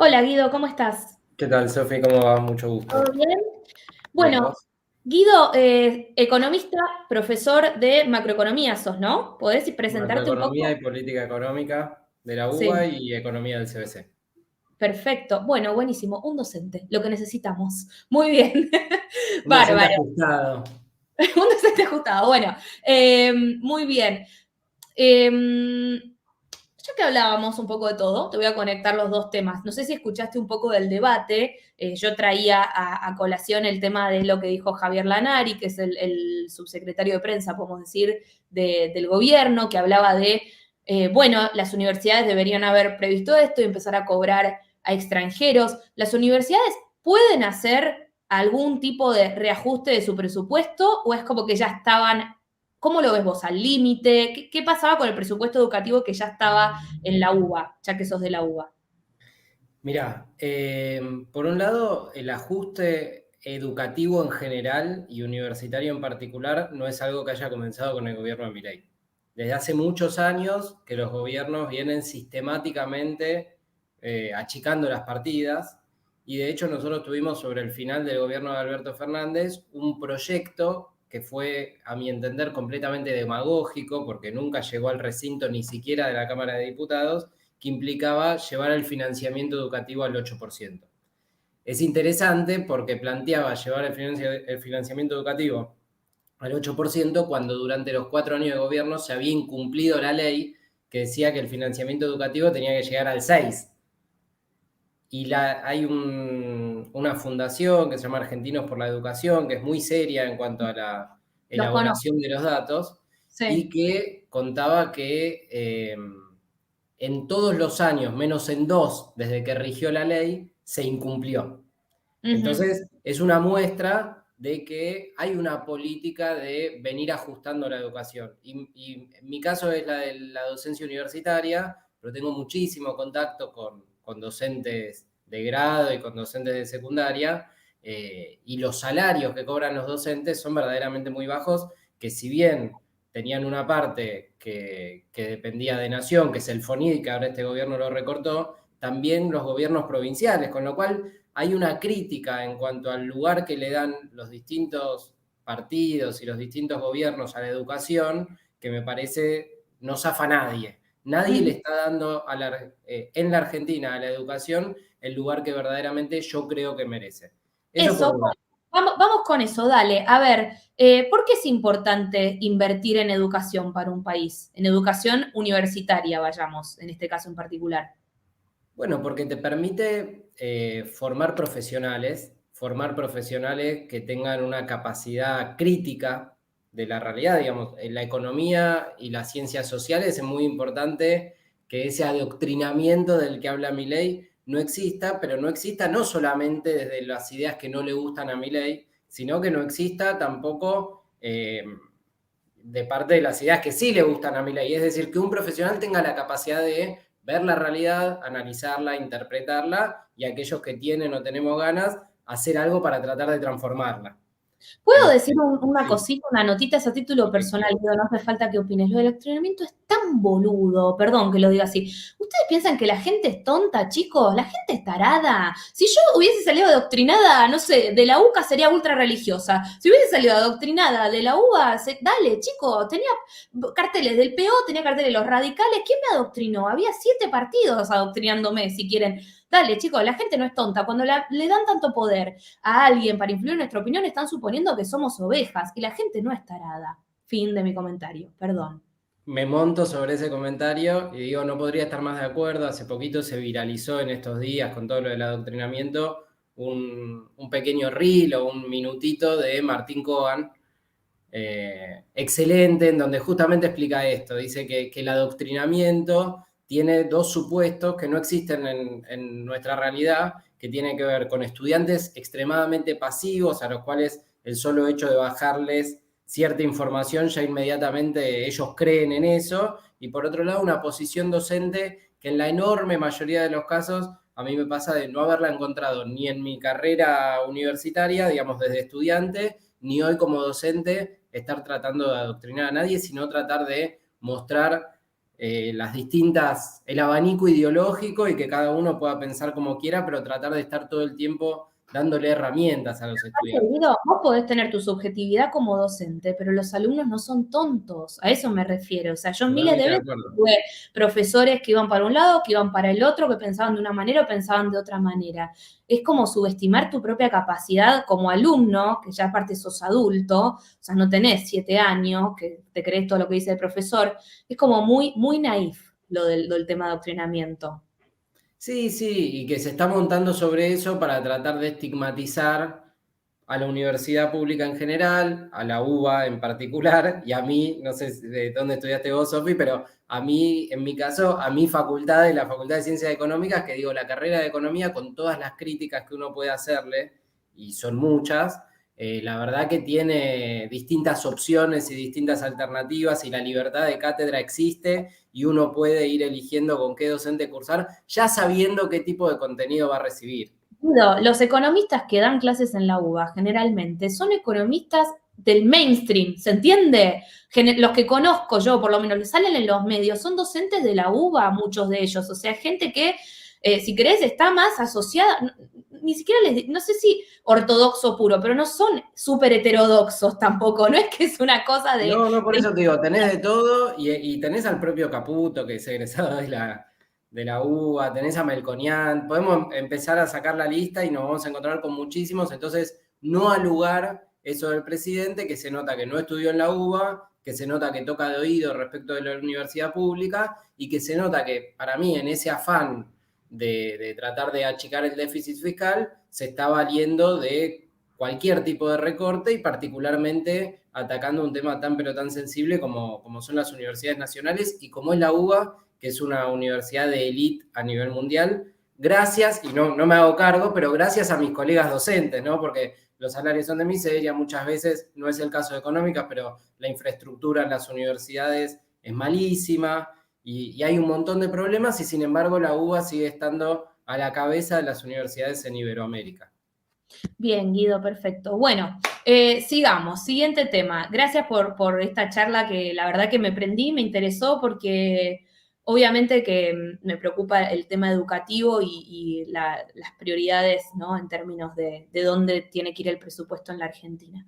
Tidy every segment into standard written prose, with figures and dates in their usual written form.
Hola Guido, ¿cómo estás? ¿Qué tal, Sofi? ¿Cómo va? Mucho gusto. ¿Todo bien? Bien, Bueno, ¿vos? Guido, economista, profesor de macroeconomía sos, ¿no? ¿Podés presentarte un Macroeconomía y poco? política económica de la UBA Sí, y economía del CBC. perfecto. Bueno, buenísimo. Un docente, lo que necesitamos. Muy bien. Un docente Bárbaro. ajustado. Un docente ajustado. Bueno, muy bien. Eh, Ya que hablábamos un poco de todo, te voy a conectar los dos temas. No sé si escuchaste un poco del debate. Yo traía a colación el tema de lo que dijo Javier Lanari, que es el subsecretario de prensa, podemos decir, del gobierno, que hablaba de, bueno, las universidades deberían haber previsto esto y empezar a cobrar a extranjeros. ¿Las universidades pueden hacer algún tipo de reajuste de su presupuesto o es como que ya estaban? ¿Cómo lo ves vos? ¿Al límite? ¿Qué pasaba con el presupuesto educativo que ya estaba en la UBA, ya que sos de la UBA? Mirá, por un lado, el ajuste educativo en general y universitario en particular no es algo que haya comenzado con el gobierno de Milei. Desde hace muchos años que los gobiernos vienen sistemáticamente achicando las partidas y de hecho nosotros tuvimos sobre el final del gobierno de Alberto Fernández un proyecto que fue, a mi entender, completamente demagógico porque nunca llegó al recinto ni siquiera de la Cámara de Diputados, que implicaba llevar el financiamiento educativo al 8%. Es interesante porque planteaba llevar el financiamiento educativo al 8% cuando durante los 4 años de gobierno se había incumplido la ley que decía que el financiamiento educativo tenía que llegar al 6%. Y hay una fundación que se llama Argentinos por la Educación, que es muy seria en cuanto a la Los conozco, elaboración de los datos, y sí. que contaba que en todos los años, menos en 2, desde que rigió la ley, se incumplió. Ujú. Entonces, es una muestra de que hay una política de venir ajustando la educación. Y en mi caso es la de la docencia universitaria, pero tengo muchísimo contacto con docentes de grado y con docentes de secundaria, y los salarios que cobran los docentes son verdaderamente muy bajos, que si bien tenían una parte que dependía de Nación, que es el FONID, que ahora este gobierno lo recortó, también los gobiernos provinciales, con lo cual hay una crítica en cuanto al lugar que le dan los distintos partidos y los distintos gobiernos a la educación, que me parece no zafa a nadie. Nadie le Ujú. está dando en la Argentina a la educación el lugar que verdaderamente yo creo que merece. Eso por Eso, un lado. vamos con eso, dale. A ver, ¿por qué es importante invertir en educación para un país? En educación universitaria, vayamos, en este caso en particular. Bueno, porque te permite formar profesionales que tengan una capacidad crítica de la realidad, digamos. En la economía y las ciencias sociales es muy importante que ese adoctrinamiento del que habla Milei no exista, pero no exista no solamente desde las ideas que no le gustan a Milei, sino que no exista tampoco de parte de las ideas que sí le gustan a Milei. Es decir, que un profesional tenga la capacidad de ver la realidad, analizarla, interpretarla, y aquellos que tienen o tenemos ganas, hacer algo para tratar de transformarla. ¿Puedo decir Este, una sí, cosita, una notita a título lo que personal? quieras. Guido, no hace falta que opines. Lo del adoctrinamiento es tan boludo, perdón que lo diga así. ¿Ustedes piensan que la gente es tonta, chicos? La gente es tarada. Si yo hubiese salido adoctrinada, no sé, de la UCA sería ultra religiosa. Si hubiese salido adoctrinada de la UBA, dale, chicos, tenía carteles del PO, tenía carteles de los radicales. ¿Quién me adoctrinó? Había 7 partidos adoctrinándome, si quieren. Dale, chicos, la gente no es tonta. Cuando le dan tanto poder a alguien para influir en nuestra opinión, están suponiendo que somos ovejas y la gente no es tarada. Fin de mi comentario, perdón. Me monto sobre ese comentario y digo, no podría estar más de acuerdo. Hace poquito se viralizó en estos días con todo lo del adoctrinamiento un pequeño reel o un minutito de Martín Cohen, excelente, en donde justamente explica esto. Dice que el adoctrinamiento tiene dos supuestos que no existen en nuestra realidad, que tienen que ver con estudiantes extremadamente pasivos, a los cuales el solo hecho de bajarles cierta información ya inmediatamente ellos creen en eso, y por otro lado una posición docente que en la enorme mayoría de los casos a mí me pasa de no haberla encontrado ni en mi carrera universitaria, digamos desde estudiante, ni hoy como docente estar tratando de adoctrinar a nadie, sino tratar de mostrar el abanico ideológico y que cada uno pueda pensar como quiera, pero tratar de estar todo el tiempo dándole herramientas a los estudiantes. Guido, vos podés tener tu subjetividad como docente, pero los alumnos no son tontos, a eso me refiero. O sea, yo miles de Totalmente de veces acuerdo. tuve profesores que iban para un lado, que iban para el otro, que pensaban de una manera o pensaban de otra manera. Es como subestimar tu propia capacidad como alumno, que ya aparte sos adulto, o sea, no tenés 7 años, que te crees todo lo que dice el profesor. Es como muy, muy naif lo del tema de adoctrinamiento. Sí, sí, y que se está montando sobre eso para tratar de estigmatizar a la universidad pública en general, a la UBA en particular, y a mí, no sé de dónde estudiaste vos, Sofi, pero a mí, en mi caso, a mi facultad, de la Facultad de Ciencias Económicas, que digo, la carrera de Economía, con todas las críticas que uno puede hacerle, y son muchas, la verdad que tiene distintas opciones y distintas alternativas, y la libertad de cátedra existe, y uno puede ir eligiendo con qué docente cursar, ya sabiendo qué tipo de contenido va a recibir. Los economistas que dan clases en la UBA generalmente son economistas del mainstream, ¿se entiende? Los que conozco yo, por lo menos, les salen en los medios, son docentes de la UBA, muchos de ellos, o sea, gente que, si querés, está más asociada, ni siquiera no sé si ortodoxo puro, pero no son súper heterodoxos tampoco, no es que es una cosa No, no, por eso te digo, tenés de todo y tenés al propio Caputo, que es egresado de la UBA, tenés a Melconian, podemos empezar a sacar la lista y nos vamos a encontrar con muchísimos, entonces no al lugar eso del presidente, que se nota que no estudió en la UBA, que se nota que toca de oído respecto de la universidad pública y que se nota que para mí en ese afán de tratar de achicar el déficit fiscal, se está valiendo de cualquier tipo de recorte y particularmente atacando un tema tan pero tan sensible como son las universidades nacionales y como es la UBA, que es una universidad de élite a nivel mundial, gracias, y no me hago cargo, pero gracias a mis colegas docentes, ¿no? Porque los salarios son de miseria, muchas veces no es el caso de económicas, pero la infraestructura en las universidades es malísima y hay un montón de problemas y sin embargo la UBA sigue estando a la cabeza de las universidades en Iberoamérica. Bien, Guido, perfecto. Bueno, sigamos. Siguiente tema. Gracias por esta charla que la verdad que me prendí, me interesó porque obviamente que me preocupa el tema educativo y las prioridades, ¿no? En términos de dónde tiene que ir el presupuesto en la Argentina.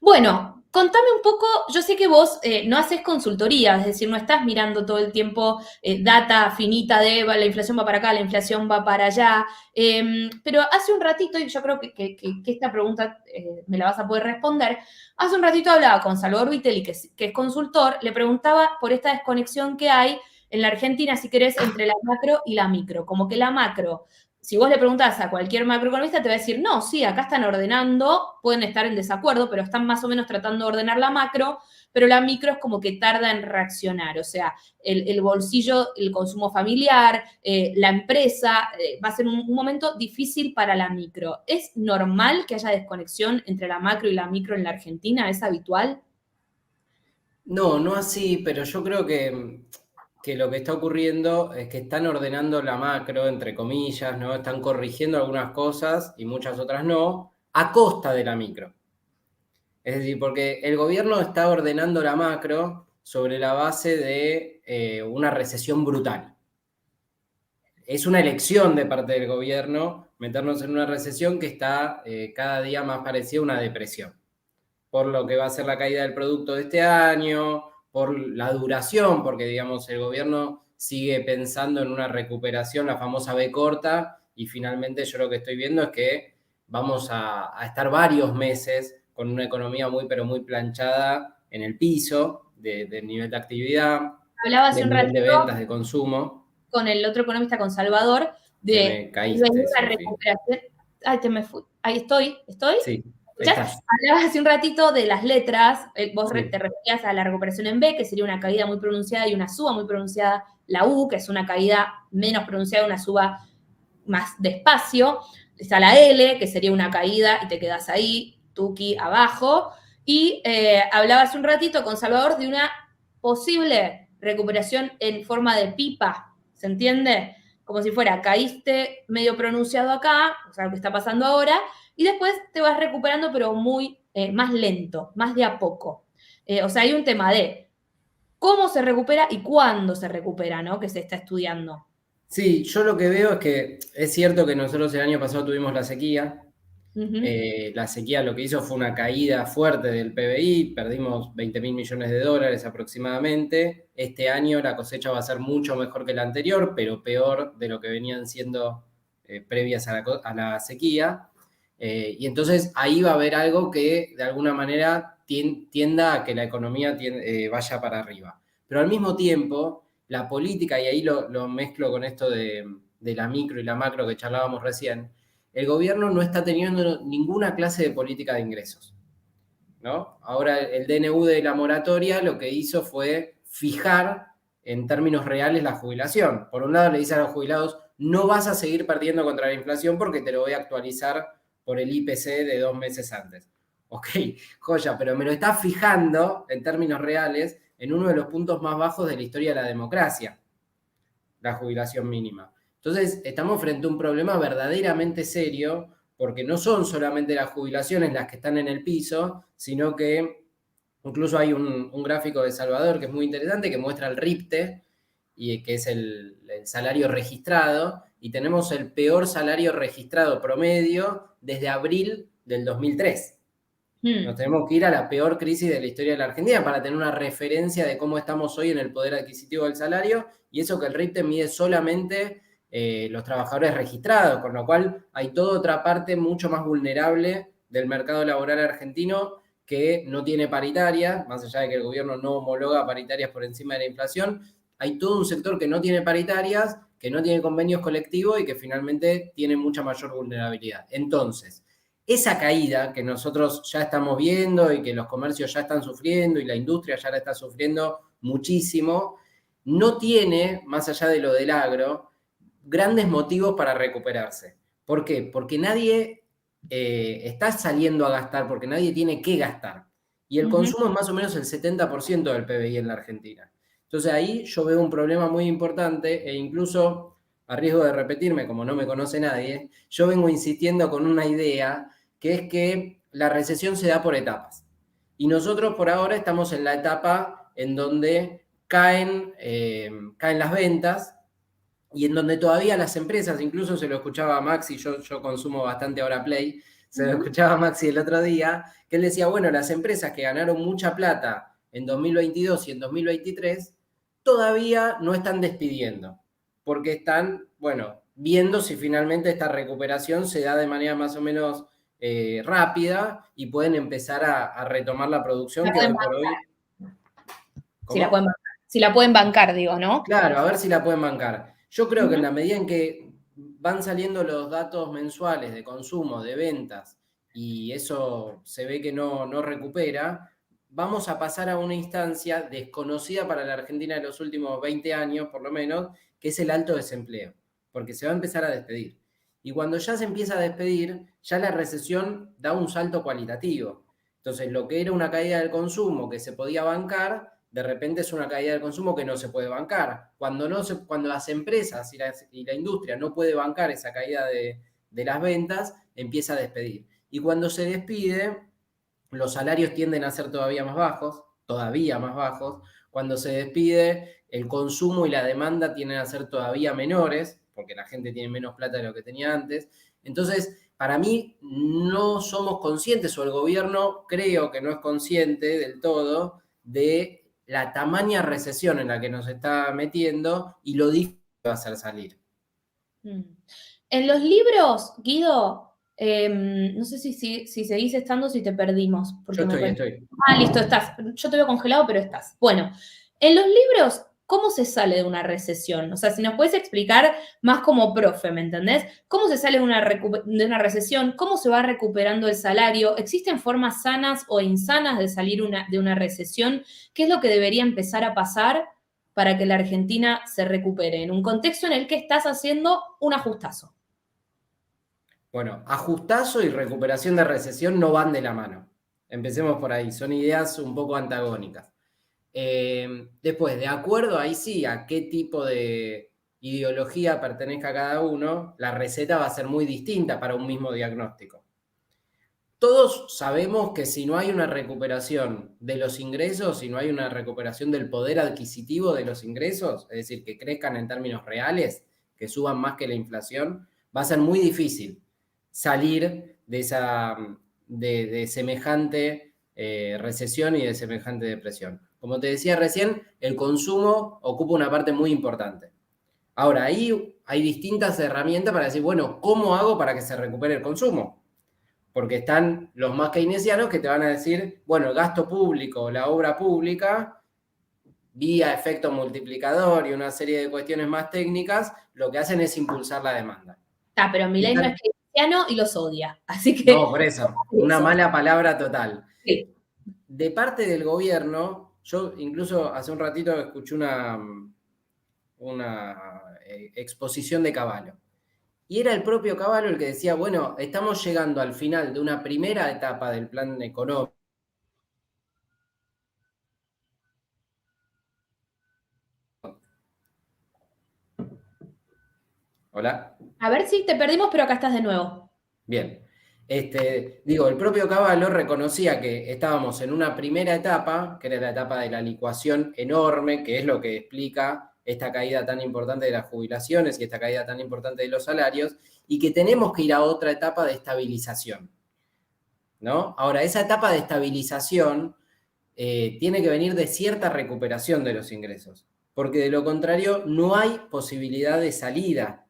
Bueno, contame un poco, yo sé que vos no haces consultoría, es decir, no estás mirando todo el tiempo data finita de la inflación va para acá, la inflación va para allá, pero hace un ratito, y yo creo que esta pregunta me la vas a poder responder, hace un ratito hablaba con Salvador Vitelli, que es consultor, le preguntaba por esta desconexión que hay en la Argentina, si querés, entre la macro y la micro, como que la macro si vos le preguntás a cualquier macroeconomista, te va a decir, no, sí, acá están ordenando, pueden estar en desacuerdo, pero están más o menos tratando de ordenar la macro, pero la micro es como que tarda en reaccionar, o sea, el bolsillo, el consumo familiar, la empresa, va a ser un momento difícil para la micro. ¿Es normal que haya desconexión entre la macro y la micro en la Argentina? ¿Es habitual? No, no así, pero yo creo que lo que está ocurriendo es que están ordenando la macro, entre comillas, ¿no? Están corrigiendo algunas cosas y muchas otras no, a costa de la micro. Es decir, porque el gobierno está ordenando la macro sobre la base de una recesión brutal. Es una elección de parte del gobierno meternos en una recesión que está cada día más parecida a una depresión, por lo que va a ser la caída del producto de este año, por la duración, porque digamos el gobierno sigue pensando en una recuperación, la famosa B corta, y finalmente yo lo que estoy viendo es que vamos a estar varios meses con una economía muy pero muy planchada en el piso del nivel de actividad, Hablaba hace del un nivel de ratito ventas, de consumo. con el otro economista, con Salvador, Te de me venir caíste, una Sofi. recuperación. Ay, te me fui. Ahí estoy. ¿Estoy? Sí, ahí ¿Escuchás? estás. Hablabas hace un ratito de las letras. Vos te Sí. referías a la recuperación en B, que sería una caída muy pronunciada y una suba muy pronunciada. La U, que es una caída menos pronunciada y una suba más despacio. Está la L, que sería una caída y te quedas ahí, tuki, abajo. Y hablaba hace un ratito con Salvador de una posible recuperación en forma de pipa, ¿se entiende? Como si fuera, caíste medio pronunciado acá, o sea, lo que está pasando ahora, y después te vas recuperando, pero muy más lento, más de a poco. O sea, hay un tema de cómo se recupera y cuándo se recupera, ¿no? Que se está estudiando. Sí, yo lo que veo es que es cierto que nosotros el año pasado tuvimos la sequía. La sequía lo que hizo fue una caída fuerte del PBI, perdimos 20.000 millones de dólares aproximadamente. Este año la cosecha va a ser mucho mejor que la anterior, pero peor de lo que venían siendo previas a la sequía. Y entonces ahí va a haber algo que de alguna manera tienda a que la economía vaya para arriba. Pero al mismo tiempo, la política, y ahí lo mezclo con esto de la micro y la macro que charlábamos recién, el gobierno no está teniendo ninguna clase de política de ingresos, ¿no? Ahora el DNU de la moratoria lo que hizo fue fijar en términos reales la jubilación. Por un lado le dice a los jubilados, no vas a seguir perdiendo contra la inflación porque te lo voy a actualizar por el IPC de 2 meses antes. Ok, joya, pero me lo está fijando en términos reales en uno de los puntos más bajos de la historia de la democracia, la jubilación mínima. Entonces, estamos frente a un problema verdaderamente serio, porque no son solamente las jubilaciones las que están en el piso, sino que incluso hay un gráfico de Salvador que es muy interesante, que muestra el RIPTE, y que es el salario registrado, y tenemos el peor salario registrado promedio desde abril del 2003. Nos tenemos que ir a la peor crisis de la historia de la Argentina para tener una referencia de cómo estamos hoy en el poder adquisitivo del salario, y eso que el RIPTE mide solamente los trabajadores registrados, con lo cual hay toda otra parte mucho más vulnerable del mercado laboral argentino que no tiene paritaria, más allá de que el gobierno no homologa paritarias por encima de la inflación, hay todo un sector que no tiene paritarias, que no tiene convenios colectivos y que finalmente tiene mucha mayor vulnerabilidad. Entonces, esa caída que nosotros ya estamos viendo y que los comercios ya están sufriendo y la industria ya la está sufriendo muchísimo, no tiene, más allá de lo del agro, grandes motivos para recuperarse. ¿Por qué? Porque nadie está saliendo a gastar, porque nadie tiene que gastar. Y el consumo es más o menos el 70% del PBI en la Argentina. Entonces ahí yo veo un problema muy importante e incluso, a riesgo de repetirme, como no me conoce nadie, yo vengo insistiendo con una idea que es que la recesión se da por etapas. Y nosotros por ahora estamos en la etapa en donde caen las ventas y en donde todavía las empresas, incluso se lo escuchaba a Maxi, yo consumo bastante ahora Play, se lo escuchaba a Maxi el otro día, que él decía, bueno, las empresas que ganaron mucha plata en 2022 y en 2023 todavía no están despidiendo, porque están, bueno, viendo si finalmente esta recuperación se da de manera más o menos rápida y pueden empezar a retomar la producción que hoy por hoy... ¿Cómo? Si la pueden bancar, digo, ¿no? Claro, a ver si la pueden bancar. Yo creo que en la medida en que van saliendo los datos mensuales de consumo, de ventas, y eso se ve que no recupera, vamos a pasar a una instancia desconocida para la Argentina de los últimos 20 años, por lo menos, que es el alto desempleo, porque se va a empezar a despedir. Y cuando ya se empieza a despedir, ya la recesión da un salto cualitativo. Entonces, lo que era una caída del consumo que se podía bancar, de repente es una caída del consumo que no se puede bancar. Cuando las empresas y la industria no puede bancar esa caída de las ventas, empieza a despedir. Y cuando se despide, los salarios tienden a ser todavía más bajos, todavía más bajos. Cuando se despide, el consumo y la demanda tienden a ser todavía menores, porque la gente tiene menos plata de lo que tenía antes. Entonces, para mí, no somos conscientes, o el gobierno creo que no es consciente del todo, de la tamaña recesión en la que nos está metiendo y lo difícil que va a hacer salir. En los libros, Guido, no sé si seguís estando, si te perdimos. Porque Yo estoy. Ah, listo, estás. Yo te veo congelado, pero estás. Bueno, en los libros, ¿cómo se sale de una recesión? O sea, si nos puedes explicar más como profe, ¿me entendés? ¿Cómo se sale de una recesión? ¿Cómo se va recuperando el salario? ¿Existen formas sanas o insanas de salir de una recesión? ¿Qué es lo que debería empezar a pasar para que la Argentina se recupere en un contexto en el que estás haciendo un ajustazo? Bueno, ajustazo y recuperación de recesión no van de la mano. Empecemos por ahí, son ideas un poco antagónicas. Después, de acuerdo ahí sí a qué tipo de ideología pertenezca cada uno, la receta va a ser muy distinta para un mismo diagnóstico. Todos sabemos que si no hay una recuperación de los ingresos, si no hay una recuperación del poder adquisitivo de los ingresos, es decir, que crezcan en términos reales, que suban más que la inflación, va a ser muy difícil salir de semejante recesión y de semejante depresión. Como te decía recién, el consumo ocupa una parte muy importante. Ahora, ahí hay distintas herramientas para decir, bueno, ¿cómo hago para que se recupere el consumo? Porque están los más keynesianos que te van a decir, bueno, el gasto público, la obra pública, vía efecto multiplicador y una serie de cuestiones más técnicas, lo que hacen es impulsar la demanda. Pero Milei no es cristiano y los odia, así No, que... por eso, una mala palabra total. Sí. De parte del gobierno, yo incluso hace un ratito escuché una exposición de Cavallo. Y era el propio Cavallo el que decía, bueno, estamos llegando al final de una primera etapa del plan económico. Hola. A ver si te perdimos, pero acá estás de nuevo. Bien. Digo, el propio Cavallo reconocía que estábamos en una primera etapa, que era la etapa de la licuación enorme, que es lo que explica esta caída tan importante de las jubilaciones y esta caída tan importante de los salarios, y que tenemos que ir a otra etapa de estabilización, ¿no? Ahora, esa etapa de estabilización tiene que venir de cierta recuperación de los ingresos, porque de lo contrario no hay posibilidad de salida,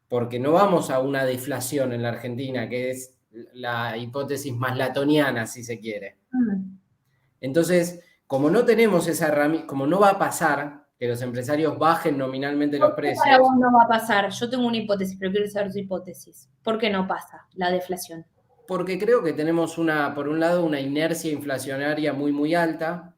porque no vamos a una deflación en la Argentina, que es la hipótesis más latoniana, si se quiere. Entonces, como no tenemos esa herramienta, como no va a pasar que los empresarios bajen nominalmente los ¿Por qué para precios, vos no va a pasar? Yo tengo una hipótesis, pero quiero saber tu hipótesis. ¿Por qué no pasa la deflación? porque creo que tenemos por un lado, una inercia inflacionaria muy, muy alta.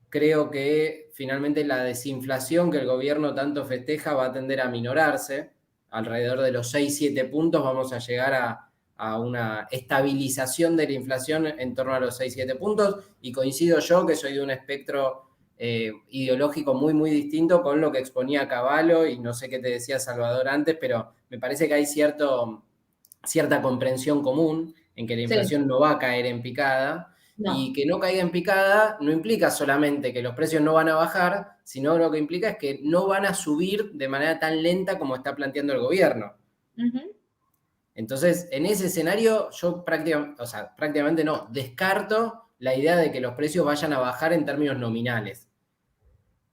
Creo que finalmente la desinflación que el gobierno tanto festeja va a tender a minorarse. Alrededor de los 6-7 puntos vamos a llegar a una estabilización de la inflación en torno a los 6-7 puntos. Y coincido yo que soy de un espectro ideológico muy, muy distinto con lo que exponía Cavallo, y no sé qué te decía Salvador antes, pero me parece que hay cierta comprensión común en que la Sí, inflación no va a caer en picada, y no. que no caiga en picada no implica solamente que los precios no van a bajar, sino lo que implica es que no van a subir de manera tan lenta como está planteando el gobierno. Entonces, en ese escenario, yo prácticamente no, descarto la idea de que los precios vayan a bajar en términos nominales.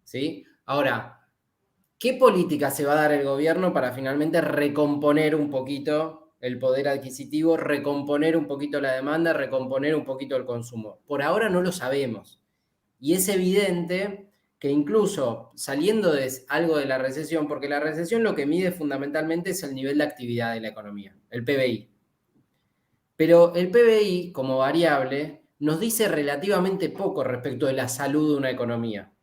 ¿Sí? Ahora, ¿qué política se va a dar el gobierno para finalmente recomponer un poquito el poder adquisitivo, recomponer un poquito la demanda, recomponer un poquito el consumo? Por ahora no lo sabemos. Y es evidente que incluso saliendo de algo de la recesión, porque la recesión lo que mide fundamentalmente es el nivel de actividad de la economía, el PBI. Pero el PBI, como variable, nos dice relativamente poco respecto de la salud de una economía.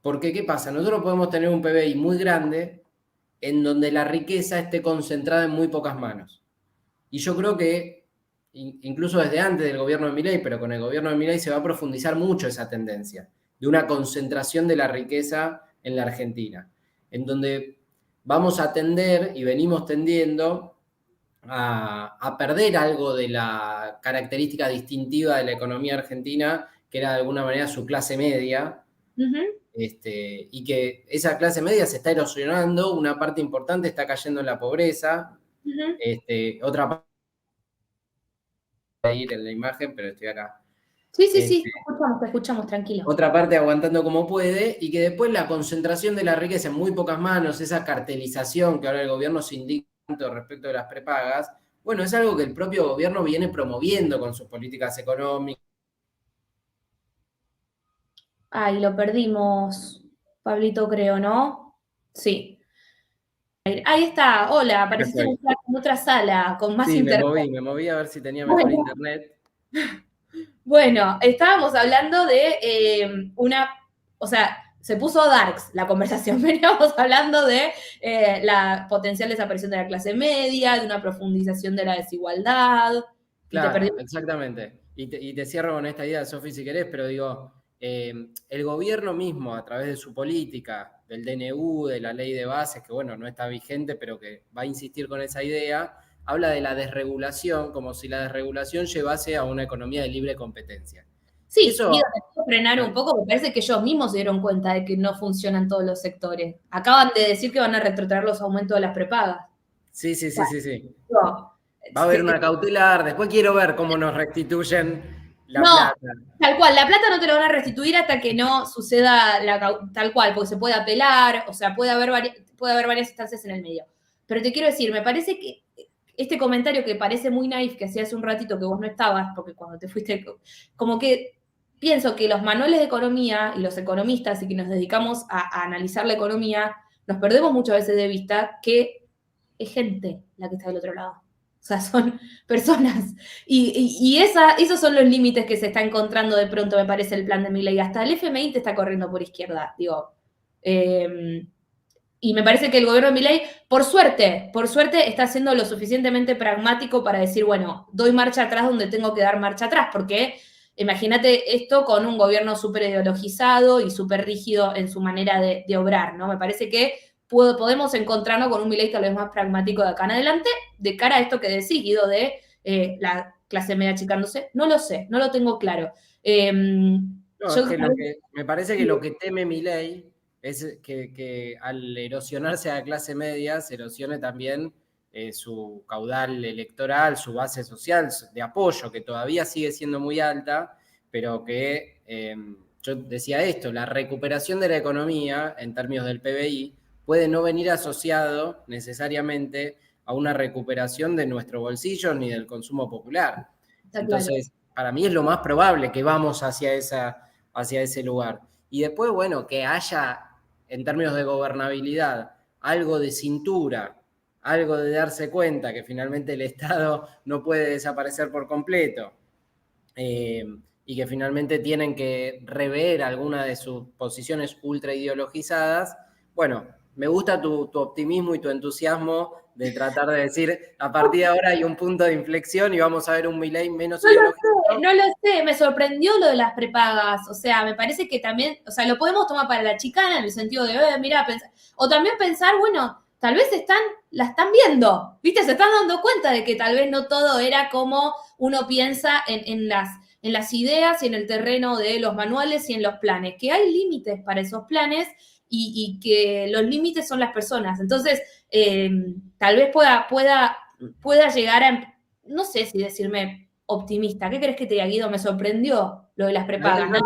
Porque, ¿qué pasa? Nosotros podemos tener un PBI muy grande en donde la riqueza esté concentrada en muy pocas manos. Y yo creo que, incluso desde antes del gobierno de Milei, pero con el gobierno de Milei se va a profundizar mucho esa tendencia de una concentración de la riqueza en la Argentina, en donde vamos a tender y venimos tendiendo a perder algo de la característica distintiva de la economía argentina, que era de alguna manera su clase media, y que esa clase media se está erosionando, una parte importante está cayendo en la pobreza, otra parte ir en la imagen, pero estoy acá. Sí, sí, sí, Este, te escuchamos, tranquilo. Otra parte aguantando como puede, y que después la concentración de la riqueza en muy pocas manos, esa cartelización que ahora el gobierno se indica tanto respecto de las prepagas, bueno, es algo que el propio gobierno viene promoviendo con sus políticas económicas. Ay, lo perdimos, Pablito, creo, ¿no? Sí. Ahí está, hola, Acá apareciste estoy. en otra sala con más Sí, internet. me moví a ver si tenía mejor Bueno, internet. bueno, estábamos hablando de o sea, se puso darks la conversación. Veníamos hablando de la potencial desaparición de la clase media, de una profundización de la desigualdad, y te perdí. Claro, exactamente. Y te cierro con esta idea, Sofi, si querés, pero digo, el gobierno mismo, a través de su política, del DNU, de la ley de bases, que bueno, no está vigente, pero que va a insistir con esa idea, habla de la desregulación como si la desregulación llevase a una economía de libre competencia. Sí, Eso, Guido, te puedo frenar un poco, me parece que ellos mismos se dieron cuenta de que no funcionan todos los sectores. Acaban de decir que van a retrotraer los aumentos de las prepagas. sí, sí, sí, sí, sí. No, Va a haber una cautelar, después quiero ver cómo nos restituyen la no, plata. tal cual, la plata no te la van a restituir hasta que no suceda tal cual, porque se puede apelar, o sea, puede haber varias instancias en el medio. Pero te quiero decir, me parece que este comentario que parece muy naif, que hacía hace un ratito que vos no estabas, porque cuando te fuiste, como que pienso que los manuales de economía y los economistas y que nos dedicamos a analizar la economía, nos perdemos muchas veces de vista que es gente la que está del otro lado. O sea, son personas. Y esos son los límites que se está encontrando de pronto, me parece, el plan de Milei. Hasta el FMI te está corriendo por izquierda, digo. Y me parece que el gobierno de Milei, por suerte, está siendo lo suficientemente pragmático para decir, bueno, doy marcha atrás donde tengo que dar marcha atrás, porque imagínate esto con un gobierno súper ideologizado y súper rígido en su manera de obrar, ¿no? Me parece que podemos encontrarnos con un Milei tal vez más pragmático de acá en adelante, de cara a esto que decís, Guido, de la clase media achicándose. No lo sé, no lo tengo claro. No, es que me parece que lo que teme Milei es que al erosionarse a la clase media se erosione también su caudal electoral, su base social de apoyo, que todavía sigue siendo muy alta, pero que yo decía esto, la recuperación de la economía en términos del PBI puede no venir asociado necesariamente a una recuperación de nuestro bolsillo ni del consumo popular. Entonces, para mí es lo más probable que vamos hacia ese lugar. Y después, bueno, que haya, en términos de gobernabilidad, algo de cintura, algo de darse cuenta que finalmente el Estado no puede desaparecer por completo, y que finalmente tienen que rever alguna de sus posiciones ultra ideologizadas. Bueno, me gusta tu optimismo y tu entusiasmo de tratar de decir, a partir de ahora hay un punto de inflexión y vamos a ver un Milei menos ideologizado. No lo sé, me sorprendió lo de las prepagas, o sea, me parece que también, o sea, lo podemos tomar para la chicana en el sentido de, mira, o también pensar, bueno, tal vez la están viendo, ¿viste? Se están dando cuenta de que tal vez no todo era como uno piensa en las ideas y en el terreno de los manuales y en los planes, que hay límites para esos planes y que los límites son las personas. Entonces, tal vez pueda llegar a, no sé si decirme optimista. ¿Qué crees que te diga, Guido? Me sorprendió lo de las prepagas. No,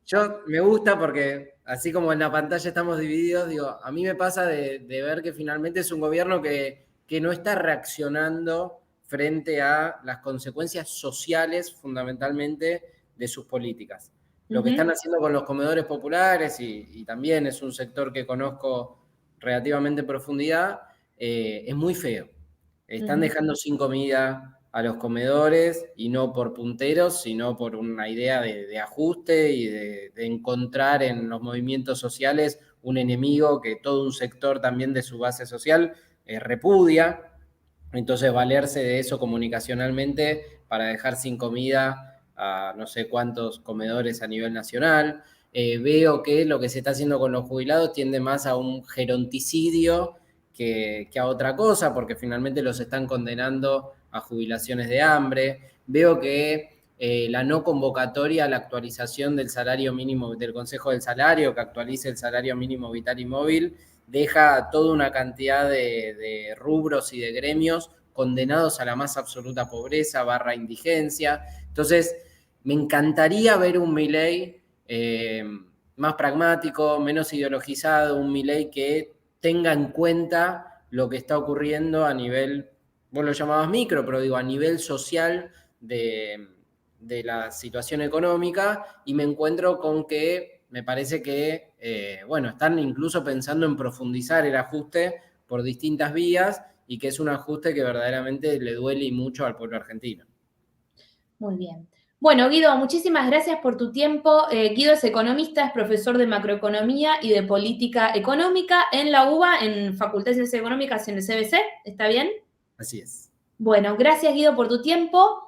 yo me gusta porque así como en la pantalla estamos divididos, digo, a mí me pasa de ver que finalmente es un gobierno que no está reaccionando frente a las consecuencias sociales fundamentalmente de sus políticas. Lo que están haciendo con los comedores populares, y también es un sector que conozco relativamente en profundidad, es muy feo. Están dejando sin comida a los comedores, y no por punteros, sino por una idea de ajuste y de encontrar en los movimientos sociales un enemigo que todo un sector también de su base social repudia. Entonces, valerse de eso comunicacionalmente para dejar sin comida a no sé cuántos comedores a nivel nacional. Veo que lo que se está haciendo con los jubilados tiende más a un geronticidio que a otra cosa, porque finalmente los están condenando a jubilaciones de hambre. Veo que la no convocatoria a la actualización del salario mínimo del Consejo del Salario, que actualice el salario mínimo vital y móvil, deja toda una cantidad de rubros y de gremios condenados a la más absoluta pobreza / indigencia. Entonces, me encantaría ver un Milei más pragmático, menos ideologizado, un Milei que tenga en cuenta lo que está ocurriendo a nivel, vos lo llamabas micro, pero digo, a nivel social de la situación económica, y me encuentro con que me parece que, bueno, están incluso pensando en profundizar el ajuste por distintas vías, y que es un ajuste que verdaderamente le duele y mucho al pueblo argentino. Muy bien. Bueno, Guido, muchísimas gracias por tu tiempo. Guido es economista, es profesor de macroeconomía y de política económica en la UBA, en Facultad de Ciencias Económicas en el CBC. ¿Está bien? Así es. Bueno, gracias, Guido, por tu tiempo.